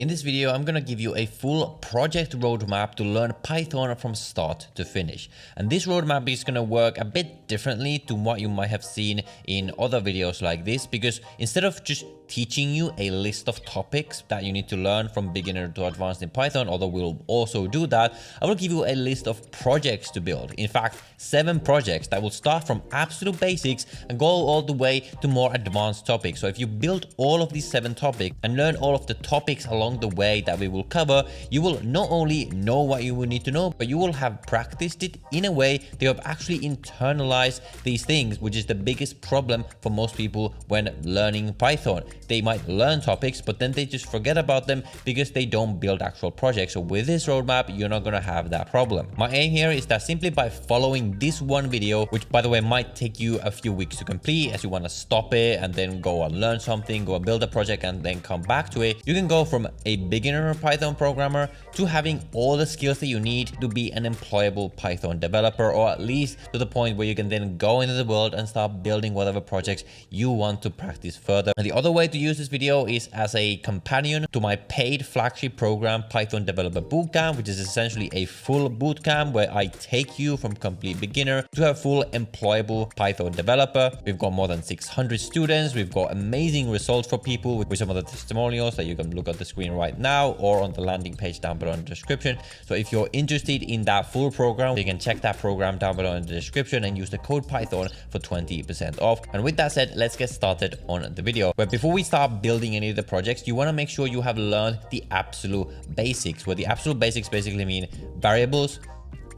In this video, I'm gonna give you a full project roadmap to learn Python from start to finish. And this roadmap is gonna work a bit differently to what you might have seen in other videos like this, because instead of just teaching you a list of topics that you need to learn from beginner to advanced in Python, although we'll also do that, I will give you a list of projects to build. In fact, 7 projects that will start from absolute basics and go all the way to more advanced topics. So if you build all of these 7 topics and learn all of the topics along the way that we will cover, you will not only know what you will need to know, but you will have practiced it in a way that you have actually internalized these things, which is the biggest problem for most people when learning Python. They might learn topics, but then they just forget about them because they don't build actual projects. So with this roadmap, you're not going to have that problem. My aim here is that simply by following this one video, which by the way might take you a few weeks to complete as you want to stop it and then go and learn something, go and build a project and then come back to it, you can go from a beginner Python programmer to having all the skills that you need to be an employable Python developer, or at least to the point where you can then go into the world and start building whatever projects you want to practice further. And the other way to use this video is as a companion to my paid flagship program, Python Developer Bootcamp, which is essentially a full bootcamp where I take you from complete beginner to a full employable Python developer. We've got more than 600 students. We've got amazing results for people with some of the testimonials that you can look at the screen right now or on the landing page down below in the description. So if you're interested in that full program, you can check that program down below in the description and use the code Python for 20% off. And with that said, let's get started on the video. But before we start building any of the projects, you want to make sure you have learned the absolute basics, where the absolute basics basically mean variables,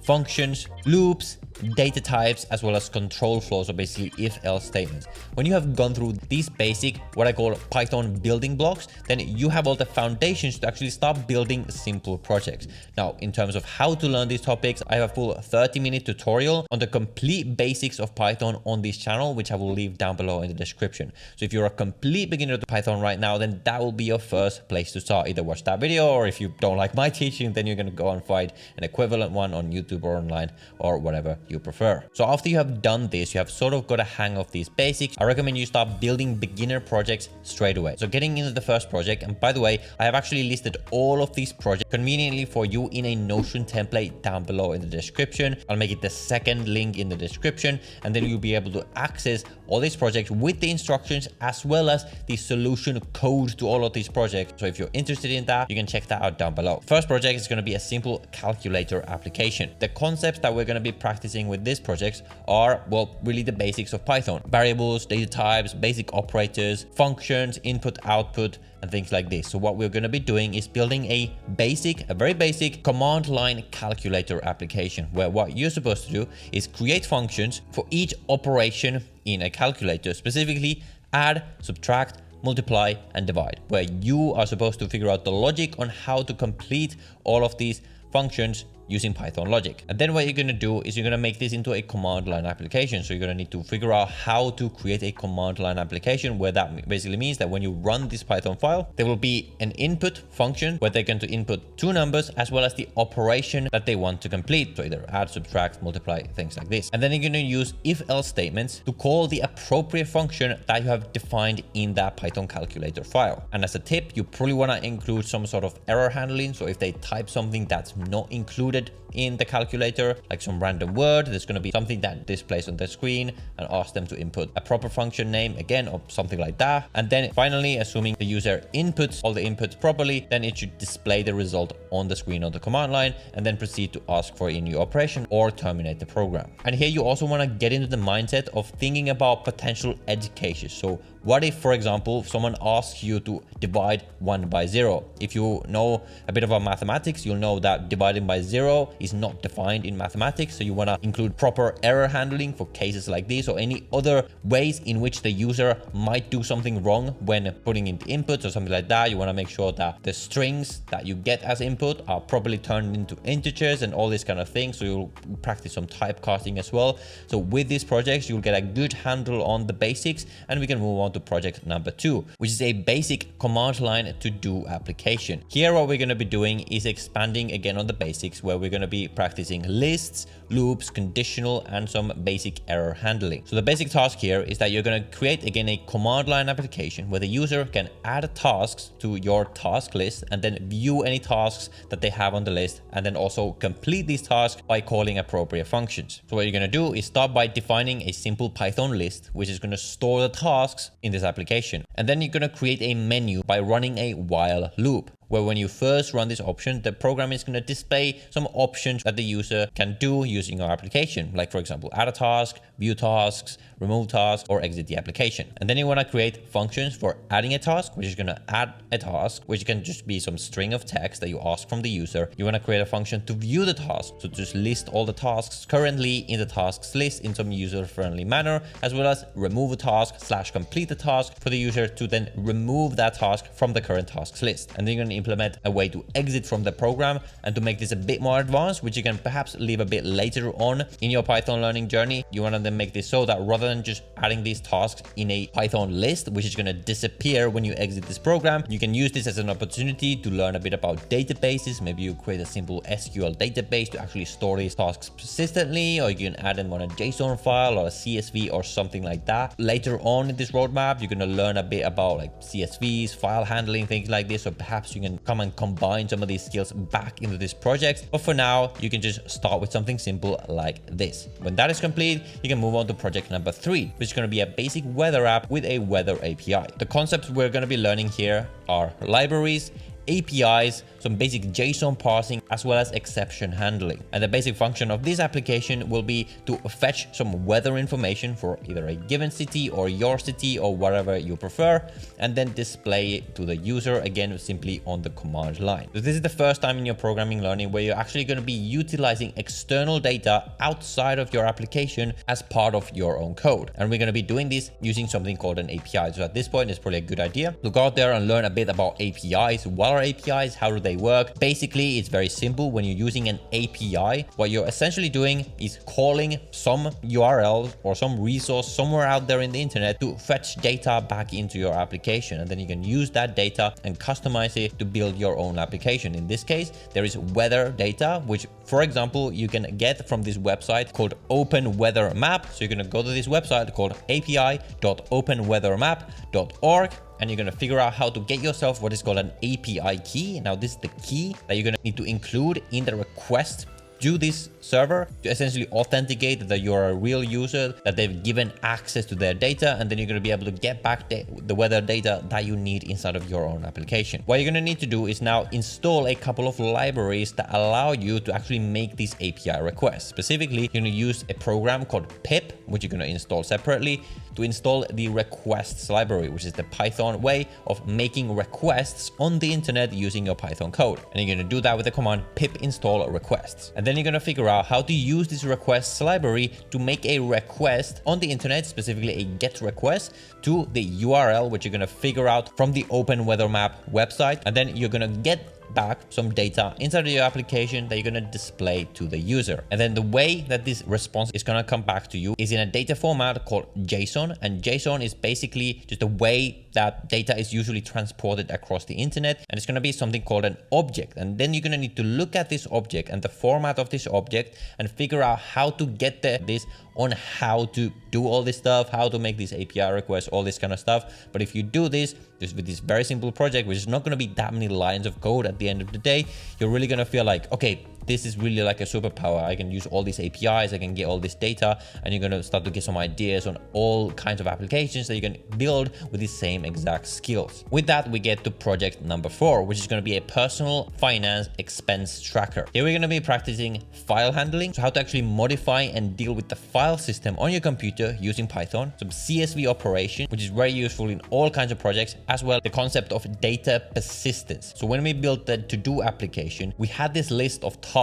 functions, loops, data types, as well as control flows, or basically if-else statements. When you have gone through these basic, what I call Python building blocks, then you have all the foundations to actually start building simple projects. Now, in terms of how to learn these topics, I have a full 30-minute tutorial on the complete basics of Python on this channel, which I will leave down below in the description. So if you're a complete beginner to Python right now, then that will be your first place to start. Either watch that video, or if you don't like my teaching, then you're going to go and find an equivalent one on YouTube or online or whatever you prefer. So after you have done this, you have sort of got a hang of these basics, I recommend you start building beginner projects straight away. So getting into the first project, and by the way, I have actually listed all of these projects conveniently for you in a Notion template down below in the description. I'll make it the second link in the description, and then you'll be able to access all these projects with the instructions as well as the solution code to all of these projects. So if you're interested in that, you can check that out down below. First project is going to be a simple calculator application. The concepts that we're going to be practicing with this project are, well, really the basics of Python: variables, data types, basic operators, functions, input, output, and things like this. So what we're going to be doing is building a very basic command line calculator application, where what you're supposed to do is create functions for each operation in a calculator, specifically add, subtract, multiply, and divide, where you are supposed to figure out the logic on how to complete all of these functions using Python logic. And then what you're going to do is you're going to make this into a command line application. So you're going to need to figure out how to create a command line application, where that basically means that when you run this Python file, there will be an input function where they're going to input 2 numbers as well as the operation that they want to complete. So either add, subtract, multiply, things like this. And then you're going to use if-else statements to call the appropriate function that you have defined in that Python calculator file. And as a tip, you probably want to include some sort of error handling. So if they type something that's not included in the calculator, like some random word, there's going to be something that displays on the screen and ask them to input a proper function name again, or something like that. And then finally, assuming the user inputs all the inputs properly, then it should display the result on the screen on the command line, and then proceed to ask for a new operation or terminate the program. And here you also want to get into the mindset of thinking about potential edge cases. So what if, for example, someone asks you to divide 1 by 0? If you know a bit about mathematics, you'll know that dividing by 0 is not defined in mathematics. So you want to include proper error handling for cases like this, or any other ways in which the user might do something wrong when putting in the inputs or something like that. You want to make sure that the strings that you get as input are properly turned into integers and all this kind of thing. So you'll practice some typecasting as well. So with these projects, you'll get a good handle on the basics, and we can move on to project number 2, which is a basic command line to do application. Here, what we're going to be doing is expanding again on the basics, where where we're going to be practicing lists, loops, conditional, and some basic error handling. So the basic task here is that you're going to create again a command line application where the user can add tasks to your task list and then view any tasks that they have on the list, and then also complete these tasks by calling appropriate functions. So what you're going to do is start by defining a simple Python list, which is going to store the tasks in this application. And then you're going to create a menu by running a while loop, where when you first run this option, the program is going to display some options that the user can do using your application. Like for example, add a task, view tasks, remove tasks, or exit the application. And then you want to create functions for adding a task, which is going to add a task, which can just be some string of text that you ask from the user. You want to create a function to view the task. So just list all the tasks currently in the tasks list in some user-friendly manner, as well as remove a task / complete the task for the user to then remove that task from the current tasks list. And then you're going to implement a way to exit from the program. And to make this a bit more advanced, which you can perhaps leave a bit later on in your Python learning journey, you want to then make this so that rather than just adding these tasks in a Python list, which is going to disappear when you exit this program, you can use this as an opportunity to learn a bit about databases. Maybe you create a simple SQL database to actually store these tasks persistently, or you can add them on a JSON file or a CSV or something like that. Later on in this roadmap, you're going to learn a bit about like CSVs, file handling, things like this. So perhaps you can come and combine some of these skills back into this project. But for now, you can just start with something simple like this. When that is complete, you can move on to project number 3, which is going to be a basic weather app with a weather API. The concepts we're going to be learning here are libraries, APIs, some basic JSON parsing, as well as exception handling. And the basic function of this application will be to fetch some weather information for either a given city or your city or whatever you prefer, and then display it to the user again simply on the command line. So this is the first time in your programming learning where you're actually going to be utilizing external data outside of your application as part of your own code. And we're going to be doing this using something called an API. So at this point, it's probably a good idea to go out there and learn a bit about APIs. What are APIs? How do they work? Basically, it's very simple. When you're using an API, what you're essentially doing is calling some URL or some resource somewhere out there in the internet to fetch data back into your application. And then you can use that data and customize it to build your own application. In this case, there is weather data, which, for example, you can get from this website called Open Weather Map. So you're going to go to this website called api.openweathermap.org. And you're going to figure out how to get yourself what is called an API key. Now, this is the key that you're going to need to include in the request to this server to essentially authenticate that you're a real user, that they've given access to their data, and then you're going to be able to get back the weather data that you need inside of your own application. What you're going to need to do is now install a couple of libraries that allow you to actually make these API requests. Specifically, you're going to use a program called pip, which you're going to install separately, to install the requests library, which is the Python way of making requests on the internet using your Python code. And you're going to do that with the command pip install requests. And then you're going to figure out how to use this requests library to make a request on the internet, specifically a GET request to the URL, which you're going to figure out from the Open Weather Map website. And then you're going to get back some data inside of your application that you're going to display to the user. And then the way that this response is going to come back to you is in a data format called JSON. And JSON is basically just the way that data is usually transported across the internet. And it's going to be something called an object. And then you're going to need to look at this object and the format of this object and figure out how to get this on how to do all this stuff, how to make these API requests, all this kind of stuff. But if you do this with this very simple project, which is not going to be that many lines of code at the end of the day, you're really going to feel like, okay, this is really like a superpower. I can use all these APIs, I can get all this data, and you're going to start to get some ideas on all kinds of applications that you can build with the same exact skills. With that, we get to project number 4, which is going to be a personal finance expense tracker. Here we're going to be practicing file handling, so how to actually modify and deal with the file system on your computer using Python, some CSV operation, which is very useful in all kinds of projects, as well as the concept of data persistence. So when we built the to-do application, we had this list of tasks,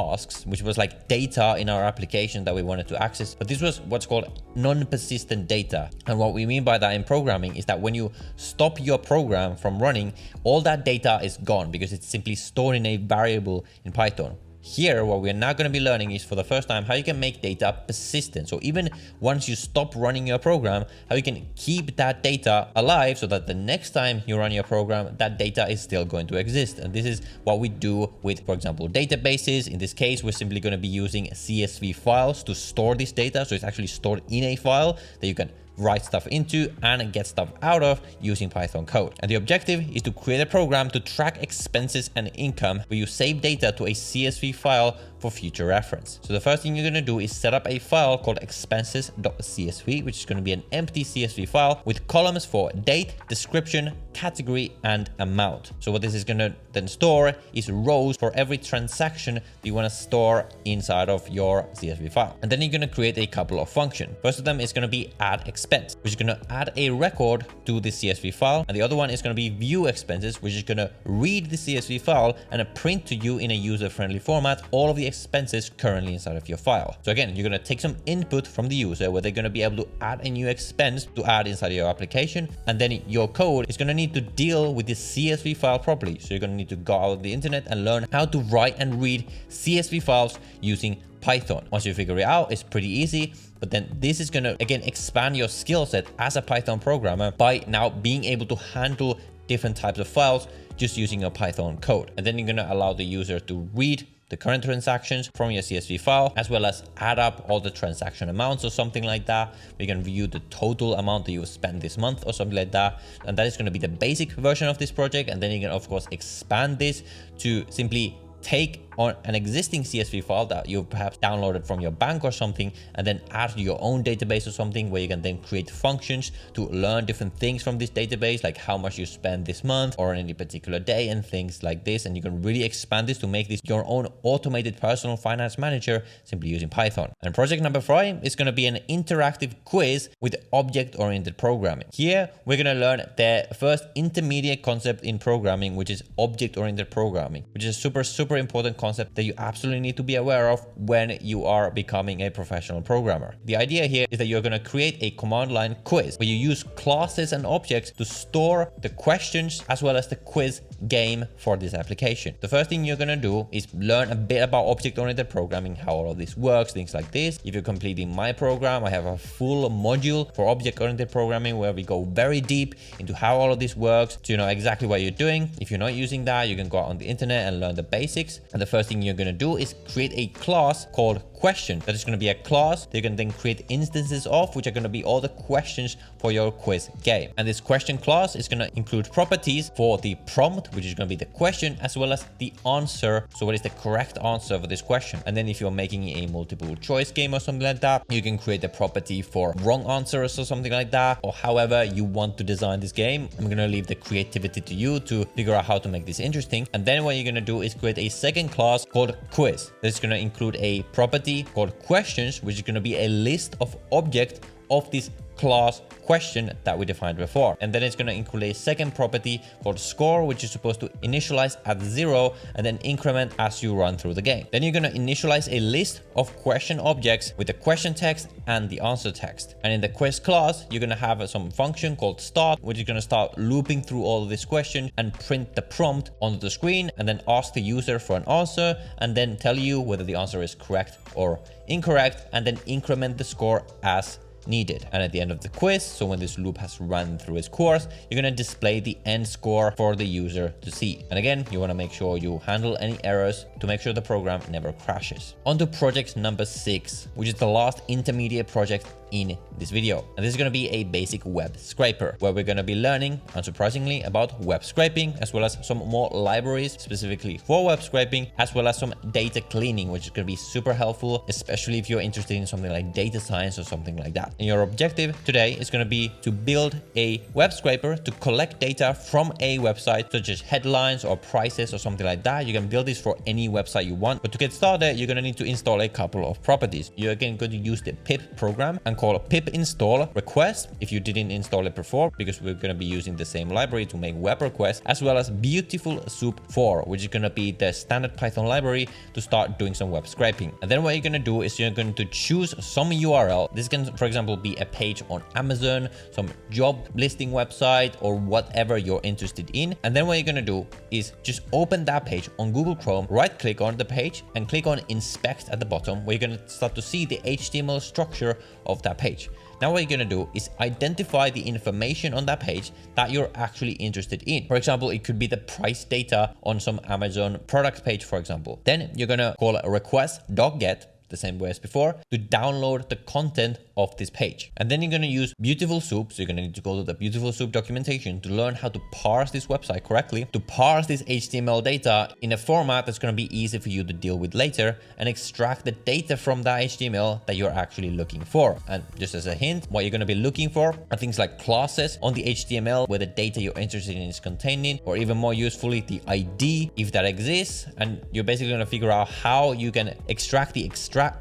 which was like data in our application that we wanted to access. But this was what's called non-persistent data. And what we mean by that in programming is that when you stop your program from running, all that data is gone because it's simply stored in a variable in Python. Here, what we're now going to be learning is for the first time how you can make data persistent. So even once you stop running your program, how you can keep that data alive so that the next time you run your program, that data is still going to exist. And this is what we do with, for example, databases. In this case, we're simply going to be using CSV files to store this data. So it's actually stored in a file that you can write stuff into and get stuff out of using Python code. And the objective is to create a program to track expenses and income where you save data to a CSV file for future reference. So the first thing you're going to do is set up a file called expenses.csv, which is going to be an empty CSV file with columns for date, description, category, and amount. So what this is going to then store is rows for every transaction that you want to store inside of your CSV file. And then you're going to create a couple of functions. First of them is going to be add expense, which is going to add a record to the CSV file. And the other one is going to be view expenses, which is going to read the CSV file and print to you in a user-friendly format all of the expenses currently inside of your file. So again, you're going to take some input from the user where they're going to be able to add a new expense to add inside your application. And then your code is going to need to deal with this CSV file properly. So you're going to need to go out on the internet and learn how to write and read CSV files using Python. Once you figure it out, it's pretty easy. But then this is going to, again, expand your skill set as a Python programmer by now being able to handle different types of files just using your Python code. And then you're going to allow the user to read the current transactions from your CSV file, as well as add up all the transaction amounts or something like that. We can view the total amount that you spent this month or something like that. And that is going to be the basic version of this project. And then you can, of course, expand this to simply take on an existing CSV file that you perhaps downloaded from your bank or something, and then add your own database or something where you can then create functions to learn different things from this database, like how much you spend this month or any particular day and things like this. And you can really expand this to make this your own automated personal finance manager simply using Python. And project number 5 is going to be an interactive quiz with object-oriented programming. Here, we're going to learn the first intermediate concept in programming, which is object-oriented programming, which is a super important concept that you absolutely need to be aware of when you are becoming a professional programmer. The idea here is that you're going to create a command line quiz where you use classes and objects to store the questions as well as the quiz game for this application. The first thing you're going to do is learn a bit about object-oriented programming, how all of this works, things like this. If you're completing my program, I have a full module for object-oriented programming where we go very deep into how all of this works, so you know exactly what you're doing. If you're not using that, you can go out on the internet and learn the basics. And the first thing you're going to do is create a class called question. That is going to be a class that you can then create instances of, which are going to be all the questions for your quiz game. And this question class is going to include properties for the prompt, which is going to be the question, as well as the answer. So what is the correct answer for this question? And then if you're making a multiple choice game or something like that, you can create a property for wrong answers or something like that, or however you want to design this game. I'm going to leave the creativity to you to figure out how to make this interesting. And then what you're going to do is create a second class called quiz. That's going to include a property called questions, which is going to be a list of objects of this class question that we defined before. And then it's going to include a second property called score, which is supposed to initialize at 0 and then increment as you run through the game. Then you're going to initialize a list of question objects with the question text and the answer text. And in the quiz class, you're going to have some function called start, which is going to start looping through all of this question and print the prompt onto the screen, and then ask the user for an answer, and then tell you whether the answer is correct or incorrect, and then increment the score as needed. And at the end of the quiz, so when this loop has run through its course, you're going to display the end score for the user to see. And again, you want to make sure you handle any errors to make sure the program never crashes. On to project number 6, which is the last intermediate project in this video. And this is going to be a basic web scraper where we're going to be learning, unsurprisingly, about web scraping, as well as some more libraries specifically for web scraping, as well as some data cleaning, which is going to be super helpful, especially if you're interested in something like data science or something like that. And your objective today is going to be to build a web scraper to collect data from a website, such as headlines or prices or something like that. You can build this for any website you want, but to get started, you're going to need to install a couple of properties. You're again going to use the pip program and call pip install request if you didn't install it before, because we're going to be using the same library to make web requests, as well as beautiful soup 4, which is going to be the standard Python library to start doing some web scraping. And then what you're going to do is you're going to choose some URL. This can, for example, be a page on Amazon, some job listing website, or whatever you're interested in. And then what you're going to do is just open that page on Google Chrome, right click on the page and click on inspect at the bottom, where you're going to start to see the HTML structure of that page. Now what you're going to do is identify the information on that page that you're actually interested in. For example, it could be the price data on some Amazon product page, for example. Then you're going to call a request.get, the same way as before, to download the content of this page. And then you're going to use Beautiful Soup. So you're going to need to go to the Beautiful Soup documentation to learn how to parse this website correctly, to parse this HTML data in a format that's going to be easy for you to deal with later, and extract the data from that HTML that you're actually looking for. And just as a hint, what you're going to be looking for are things like clauses on the HTML where the data you're interested in is containing, or even more usefully, the ID, if that exists. And you're basically going to figure out how you can extract the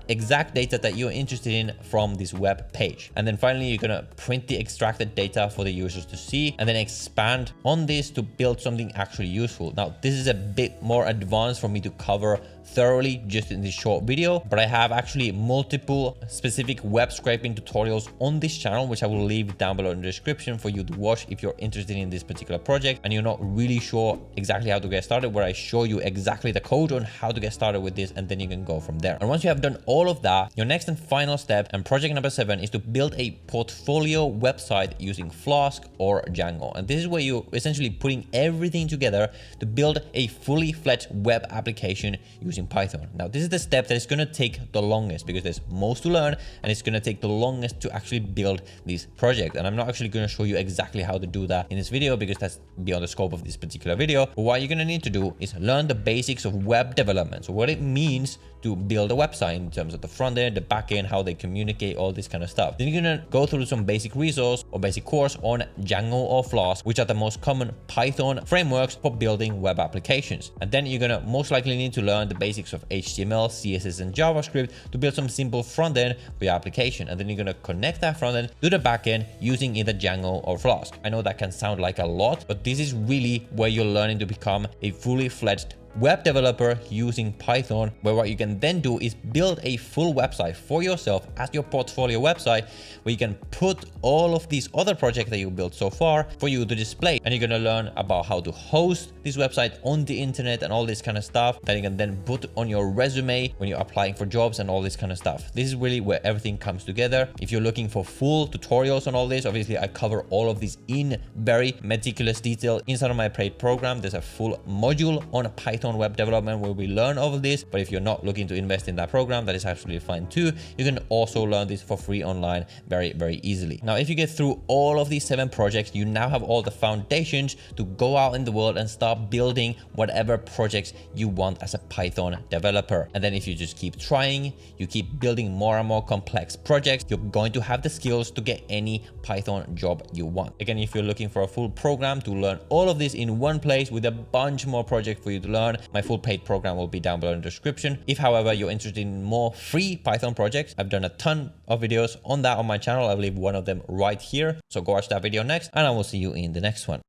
exact data that you're interested in from this web page. And then finally, you're going to print the extracted data for the users to see, and then expand on this to build something actually useful. Now, this is a bit more advanced for me to cover thoroughly just in this short video, but I have actually multiple specific web scraping tutorials on this channel, which I will leave down below in the description for you to watch if you're interested in this particular project and you're not really sure exactly how to get started, where I show you exactly the code on how to get started with this, and then you can go from there. And once you have done all of that, your next and final step and project number 7 is to build a portfolio website using Flask or Django. And this is where you're essentially putting everything together to build a fully fledged web application using Python. Now, this is the step that is going to take the longest, because there's most to learn and it's going to take the longest to actually build this project. And I'm not actually going to show you exactly how to do that in this video, because that's beyond the scope of this particular video. But what you're going to need to do is learn the basics of web development. So what it means to build a website in terms of the front end, the back end, how they communicate, all this kind of stuff. Then you're gonna go through some basic resource or basic course on Django or Flask, which are the most common Python frameworks for building web applications. And then you're gonna most likely need to learn the basics of HTML, CSS, and JavaScript to build some simple front end for your application. And then you're gonna connect that front end to the back end using either Django or Flask. I know that can sound like a lot, but this is really where you're learning to become a fully fledged web developer using Python, where what you can then do is build a full website for yourself as your portfolio website, where you can put all of these other projects that you built so far for you to display. And you're going to learn about how to host this website on the internet and all this kind of stuff that you can then put on your resume when you're applying for jobs and all this kind of stuff. This is really where everything comes together. If you're looking for full tutorials on all this, obviously I cover all of this in very meticulous detail inside of my paid program. There's a full module on Python web development where we learn all of this. But if you're not looking to invest in that program, that is absolutely fine too. You can also learn this for free online very, very easily. Now, if you get through all of these 7 projects, you now have all the foundations to go out in the world and start building whatever projects you want as a Python developer. And then if you just keep trying, you keep building more and more complex projects, you're going to have the skills to get any Python job you want. Again, if you're looking for a full program to learn all of this in one place with a bunch more projects for you to learn, my full paid program will be down below in the description. If, however, you're interested in more free Python projects, I've done a ton of videos on that on my channel. I'll leave one of them right here. So go watch that video next, and I will see you in the next one.